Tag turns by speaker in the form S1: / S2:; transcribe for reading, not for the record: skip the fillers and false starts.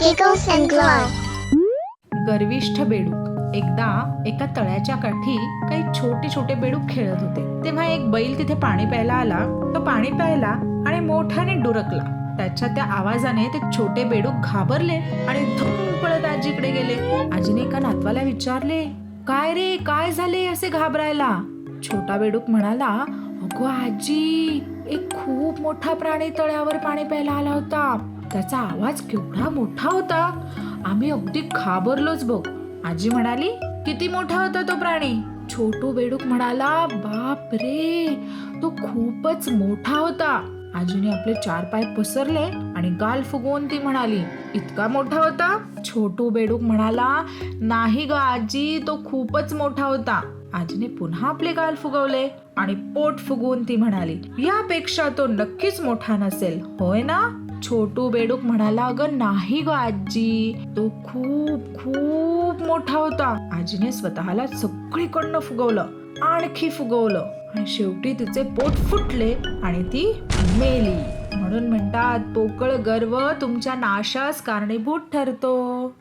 S1: Giggles and Glow.
S2: गर्विष्ठ बेडूक. एकदा एका तळ्याच्या काठी काही छोटे छोटे बेडूक खेळत होते. तेव्हा एक बैल तिथे पाणी प्यायला आला. तो पाणी प्यायला आणि मोठ्याने डुरकला. त्याच्या त्या आवाजाने ते छोटे बेडूक घाबरले आणि धूम पळत आजीकडे गेले. आजीने एका नातवाला विचारले, काय रे, काय झाले असे घाबरायला? छोटा बेडूक म्हणाला, अगो आजी, एक खूप मोठा प्राणी तळ्यावर पाणी प्यायला आला होता. त्याचा आवाज केवढा मोठा होता, आम्ही अगदी घाबरलोच बघ. आजी म्हणाली, किती मोठा होता तो प्राणी? छोटू बेडूक म्हणाला, बाप रे, तो खूपच मोठा होता. आजीने आपले 4 पाय पसरले आणि गाल फुगवून ती म्हणाली, इतका मोठा होता? छोटू बेडूक म्हणाला, नाही ग आजी, तो खूपच मोठा होता. आजीने पुन्हा आपले गाल फुगवले आणि पोट फुगवून ती म्हणाली, यापेक्षा तो नक्कीच मोठा नसेल, होय ना? छोटू बेडूक म्हणाला, अगं नाही ग आजी, तो खूप खूप मोठा होता. आजीने स्वतःला सगळीकडनं फुगवलं, आणखी फुगवलं आणि शेवटी तिचे पोट फुटले आणि ती मेली. म्हणून म्हणतात, पोकळ गर्व तुमच्या नाशास कारणीभूत ठरतो.